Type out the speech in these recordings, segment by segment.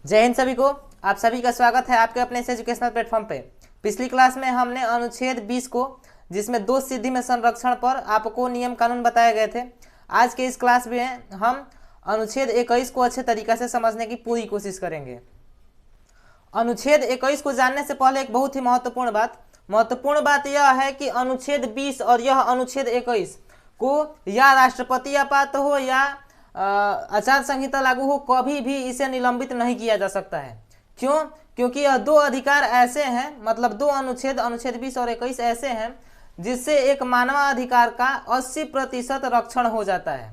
जय हिंद सभी को। आप सभी का स्वागत है आपके अपने इस एजुकेशनल प्लेटफॉर्म पे। पिछली क्लास में हमने अनुच्छेद 20 को, जिसमें दो सिद्धि में संरक्षण पर आपको नियम कानून बताए गए थे। आज के इस क्लास में हम अनुच्छेद 21 को अच्छे तरीके से समझने की पूरी कोशिश करेंगे। अनुच्छेद 21 को जानने से पहले एक बहुत ही महत्वपूर्ण बात यह है कि अनुच्छेद 20 और यह अनुच्छेद 21 को या राष्ट्रपति आपात हो या आचार संहिता लागू हो, कभी भी इसे निलंबित नहीं किया जा सकता है। क्यों? क्योंकि यह दो अधिकार ऐसे हैं, मतलब दो अनुच्छेद 20 और 21 ऐसे हैं जिससे एक मानवाधिकार का 80% रक्षण हो जाता है।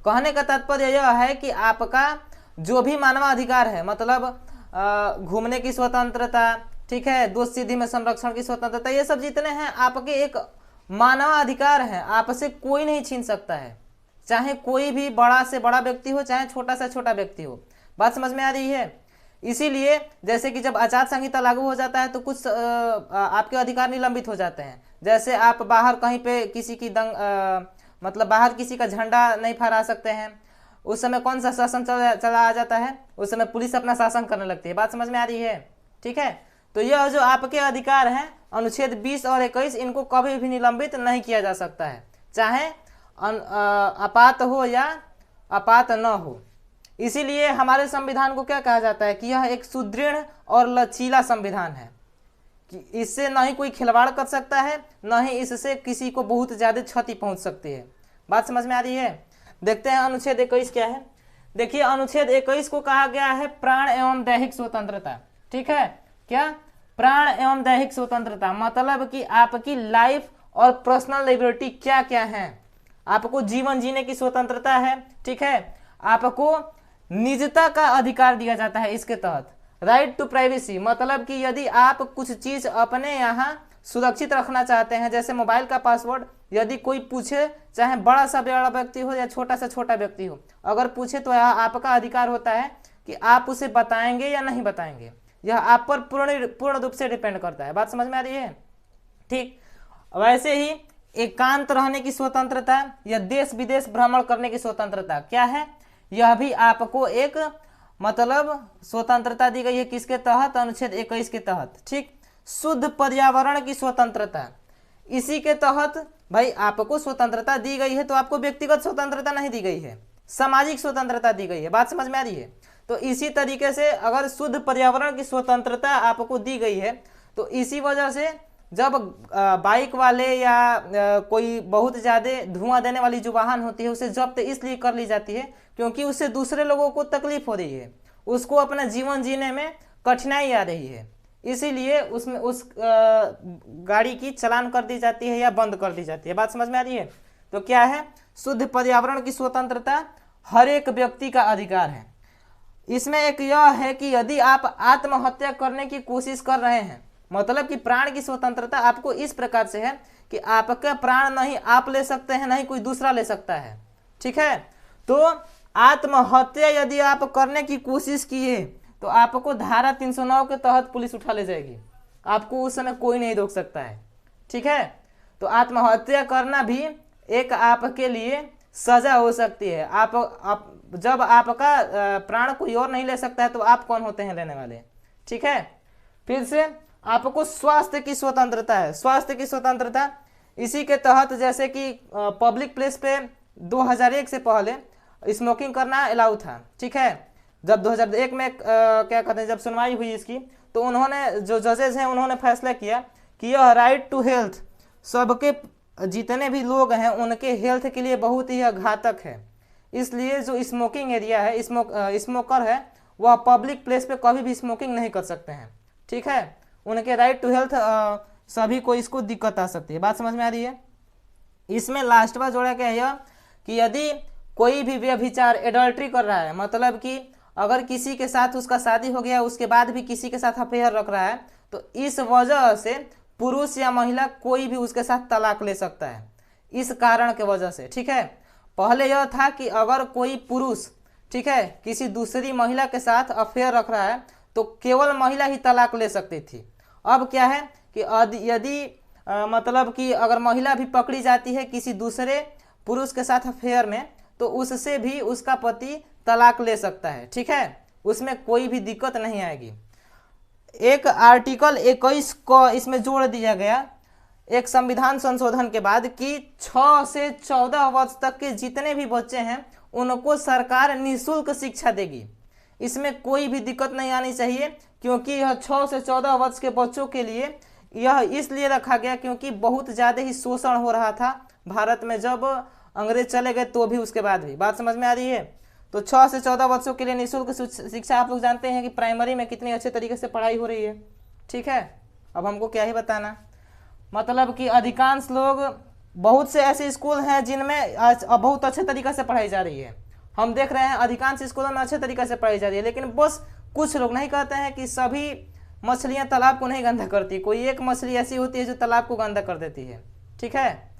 कहने का तात्पर्य यह है कि आपका जो भी मानवाधिकार है, मतलब घूमने की स्वतंत्रता, ठीक है, दो सिद्धि में संरक्षण की स्वतंत्रता, ये सब जितने हैं आपके एक मानवाधिकार हैं, आपसे कोई नहीं छीन सकता है। चाहे कोई भी बड़ा से बड़ा व्यक्ति हो, चाहे छोटा से छोटा व्यक्ति हो। बात समझ में आ रही है? इसीलिए जैसे कि जब आचार संहिता लागू हो जाता है तो कुछ आपके अधिकार निलंबित हो जाते हैं। जैसे आप बाहर कहीं पे किसी की मतलब बाहर किसी का झंडा नहीं फहरा सकते हैं। उस समय कौन सा शासन चला आ जाता है? उस समय पुलिस अपना शासन करने लगती है। बात समझ में आ रही है? ठीक है, तो यह जो आपके अधिकार हैं अनुच्छेद 20 और 21, इनको कभी भी निलंबित नहीं किया जा सकता है, चाहे आपात हो या आपात न हो। इसीलिए हमारे संविधान को क्या कहा जाता है कि यह एक सुदृढ़ और लचीला संविधान है, कि इससे न ही कोई खिलवाड़ कर सकता है, न ही इससे किसी को बहुत ज़्यादा क्षति पहुंच सकती है। बात समझ में आ रही है? देखते हैं अनुच्छेद 21 क्या है। देखिए, अनुच्छेद 21 को कहा गया है प्राण एवं दैहिक स्वतंत्रता। ठीक है, क्या? प्राण एवं दैहिक स्वतंत्रता, मतलब कि आपकी लाइफ और पर्सनल लिबर्टी क्या क्या है। आपको जीवन जीने की स्वतंत्रता है, ठीक है, आपको निजता का अधिकार दिया जाता है इसके तहत। राइट टू प्राइवेसी, मतलब कि यदि आप कुछ चीज अपने यहाँ सुरक्षित रखना चाहते हैं, जैसे मोबाइल का पासवर्ड, यदि कोई पूछे, चाहे बड़ा सा बड़ा व्यक्ति हो या छोटा सा छोटा व्यक्ति हो, अगर पूछे तो यह आपका अधिकार होता है कि आप उसे बताएंगे या नहीं बताएंगे। यह आप पर पूर्ण रूप से डिपेंड करता है। बात समझ में आ रही है? ठीक, वैसे ही एकांत रहने की स्वतंत्रता या देश विदेश भ्रमण करने की स्वतंत्रता क्या है? यह भी आपको एक मतलब स्वतंत्रता दी गई है। किसके तहत? अनुच्छेद 21 के तहत। ठीक, शुद्ध पर्यावरण की स्वतंत्रता, इसी के तहत भाई आपको स्वतंत्रता दी गई है। तो आपको व्यक्तिगत स्वतंत्रता नहीं दी गई है, सामाजिक स्वतंत्रता दी गई है। बात समझ में आ रही है? तो इसी तरीके से अगर शुद्ध पर्यावरण की स्वतंत्रता आपको दी गई है, तो इसी वजह से जब बाइक वाले या कोई बहुत ज़्यादा धुआं देने वाली जो वाहन होती है, उसे जब्त इसलिए कर ली जाती है क्योंकि उससे दूसरे लोगों को तकलीफ हो रही है, उसको अपना जीवन जीने में कठिनाई आ रही है, इसीलिए उसमें उस गाड़ी की चालान कर दी जाती है या बंद कर दी जाती है। बात समझ में आ रही है? तो क्या है? शुद्ध पर्यावरण की स्वतंत्रता हर एक व्यक्ति का अधिकार है। इसमें एक यह है कि यदि आप आत्महत्या करने की कोशिश कर रहे हैं, मतलब कि प्राण की स्वतंत्रता आपको इस प्रकार से है कि आपका प्राण नहीं आप ले सकते हैं, नहीं कोई दूसरा ले सकता है। ठीक है, तो आत्महत्या यदि आप करने की कोशिश किए तो आपको धारा 309 के तहत पुलिस उठा ले जाएगी, आपको उस समय कोई नहीं रोक सकता है। ठीक है, तो आत्महत्या करना भी एक आपके लिए सजा हो सकती है। आप जब आपका प्राण कोई और नहीं ले सकता है तो आप कौन होते हैं लेने वाले? ठीक है, फिर से आपको स्वास्थ्य की स्वतंत्रता है। स्वास्थ्य की स्वतंत्रता इसी के तहत, जैसे कि पब्लिक प्लेस पे 2001 से पहले स्मोकिंग करना अलाउ था। ठीक है, जब 2001 में क्या कहते हैं, जब सुनवाई हुई इसकी, तो उन्होंने, जो जजेस हैं, उन्होंने फैसला किया कि यह राइट टू हेल्थ सबके जितने भी लोग हैं उनके हेल्थ के लिए बहुत ही घातक है। इसलिए जो स्मोकिंग एरिया है, स्मोकर है, वह पब्लिक प्लेस पे कभी भी स्मोकिंग नहीं कर सकते हैं। ठीक है, उनके राइट टू हेल्थ सभी को इसको दिक्कत आ सकती है। बात समझ में आ रही है? इसमें लास्ट बार जोड़ा क्या है कि यदि कोई भी व्यभिचार, एडल्ट्री कर रहा है, मतलब कि अगर किसी के साथ उसका शादी हो गया उसके बाद भी किसी के साथ अफेयर रख रहा है, तो इस वजह से पुरुष या महिला कोई भी उसके साथ तलाक ले सकता है, इस कारण के वजह से। ठीक है, पहले यह था कि अगर कोई पुरुष, ठीक है, किसी दूसरी महिला के साथ अफेयर रख रहा है तो केवल महिला ही तलाक ले सकती थी। अब क्या है कि यदि मतलब कि अगर महिला भी पकड़ी जाती है किसी दूसरे पुरुष के साथ अफेयर में, तो उससे भी उसका पति तलाक ले सकता है। ठीक है, उसमें कोई भी दिक्कत नहीं आएगी। एक आर्टिकल 21 को इसमें जोड़ दिया गया एक संविधान संशोधन के बाद कि 6 से 14 वर्ष तक के जितने भी बच्चे हैं उनको सरकार निःशुल्क शिक्षा देगी। इसमें कोई भी दिक्कत नहीं आनी चाहिए, क्योंकि यह 6 से 14 वर्ष के बच्चों के लिए यह इसलिए रखा गया क्योंकि बहुत ज़्यादा ही शोषण हो रहा था भारत में जब अंग्रेज चले गए, तो भी उसके बाद भी। बात समझ में आ रही है? तो 6 से 14 वर्षों के लिए निःशुल्क शिक्षा, आप लोग जानते हैं कि प्राइमरी में कितनी अच्छे तरीके से पढ़ाई हो रही है। ठीक है, अब हमको क्या ही बताना, मतलब कि अधिकांश लोग, बहुत से ऐसे स्कूल हैं जिनमें बहुत अच्छे तरीके से पढ़ाई जा रही है। हम देख रहे हैं अधिकांश स्कूलों में अच्छे तरीके से पढ़ाई जा रही है, लेकिन बस कुछ लोग नहीं कहते हैं कि सभी मछलियां तालाब को नहीं गंदा करती, कोई एक मछली ऐसी होती है जो तालाब को गंदा कर देती है। ठीक है,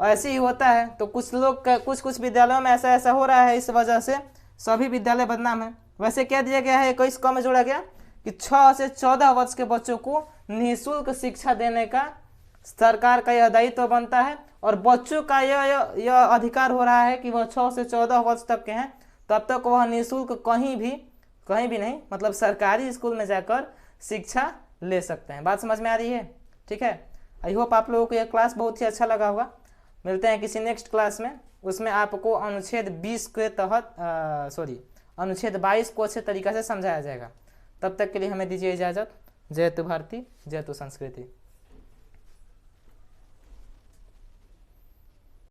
ऐसे ही होता है। तो कुछ लोग कुछ विद्यालयों में ऐसा हो रहा है, इस वजह से सभी विद्यालय बदनाम है। वैसे कह दिया गया है 21 क में जोड़ा गया कि 6 से 14 वर्ष के बच्चों को निःशुल्क शिक्षा देने का सरकार का यह दायित्व बनता है, और बच्चों का यह अधिकार हो रहा है कि वह 6 से 14 वर्ष तक के हैं, तब तक वह निःशुल्क कहीं भी नहीं, मतलब सरकारी स्कूल में जाकर शिक्षा ले सकते हैं। बात समझ में आ रही है? ठीक है, आई होप आप लोगों को यह क्लास बहुत ही अच्छा लगा होगा। मिलते हैं किसी नेक्स्ट क्लास में, उसमें आपको अनुच्छेद 20 के तहत अनुच्छेद 22 को अच्छे तरीके से समझाया जाएगा। तब तक के लिए हमें दीजिए इजाज़त। जय तु भारती, जय तु संस्कृति।